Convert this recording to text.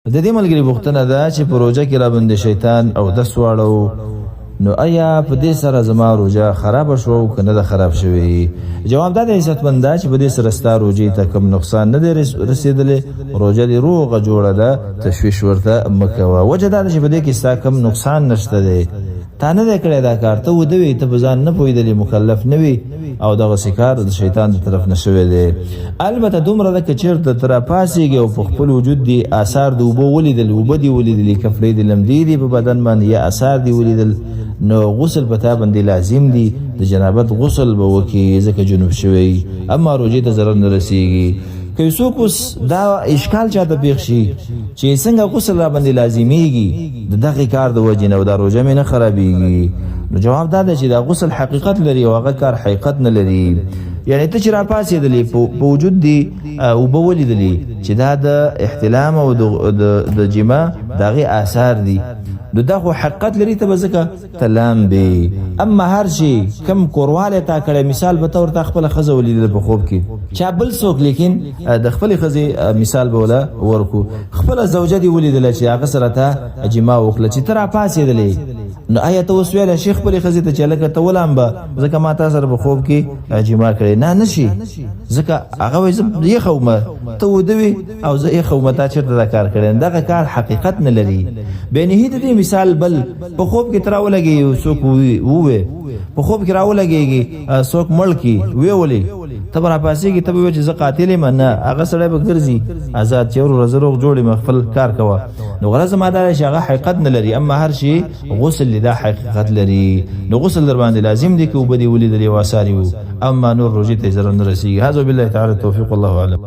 د دې ملګری پوښتنه ده چې په روژه کې را باندې شیطان او د سواړو نو آیا په دې سره زما روژه خراب شو که نه ده خراب شوی؟ جواب دا د عزتمند ده چې په دې سره ستا روژې ته کوم نقصان نه دی رسېدلی، روژه دې روغه جوړه ده، تشویش ورته مه کوه. وجه دا ده چې په دې کې ستا کوم نقصان نشته دی، تا نه دی کړی دا کار، ته وده وي، ته په ځان نه پوهېدلې، مکلف نه وي او دغسې کار د شیطان د طرف نه شوی دی. البته دومره ده که چېرته ته راپاڅېږې او په خپل وجود دې آثار د اوبو ولیدل، اوبه دې ولیدلې، کپړې دې لمدې دي په بدن باندې یا آثار دې ولیدل، نو غسل په تا باندې لازم دی، د جنابت غسل به وکړي ځکه جنوب شوی، اما روژې ته ضرر نه رسېږي. که څوک اوس دا اشکال چاته پېښ شي چې څنګه غسل را باندې لازمیږي د دغې کار د وجې نه او دا روژه مې نه خرابېږي، نو جواب دا ده چې دا غسل حقیقت لري او هغه کار حقیقت نه لري. یعنی ته چې راپاڅېدلې په وجود دې اوبه ولیدلې چې دا د احتلام او د جما د هغې آثار دي، نو دا خو حقیقت لري، ته به ځکه ته لامبې. اما هر شي کم کوروالی تا کړی، مثال به ته ورته خپله ښځه ولیدله په خوب کې، چا بل څوک، لیکن د خپلې ښځې مثال به وله ورکو، خپله زوجه دې ولیدله چې هغه سره ته جما وکړه، چې ته راپاڅېدلې، نو آیا ته اوس ویلی شي خپلې ښځې ته چې هلکه ته ولامبه ځکه ما تا سره په خوب کې جما کړې؟ نه، نشي، ځکه هغه وایي زه یخه ومه، ته وده وي او زه یخه ومه، تا چېرته دا کار کړی؟ دغه کار حقیقت نه لري. بېنهي د دې مثال بل، په خوب کې ته راولګېږي، څوک ووې، په خوب کې راولګېږي څوک مړ کي ویې ولې، ته به راپاڅېږي، ته به وایې چې زه قاتل یم؟ نه، هغه سړی به ګرځي ازاد چې وروره زه روغ جوړ یم، خپل کار کوه. نو غرض زما دا دی چې هغه حقیقت نه لري، اما هر شي غسل دا حقیقت لري، نو غسل در باندې لازم دی که اوبه دې ولیدلې او آثار یې، اما نور روژې ته ضرر نه رسېږي. هذا بالله تعالی التوفیق، والله اعلم.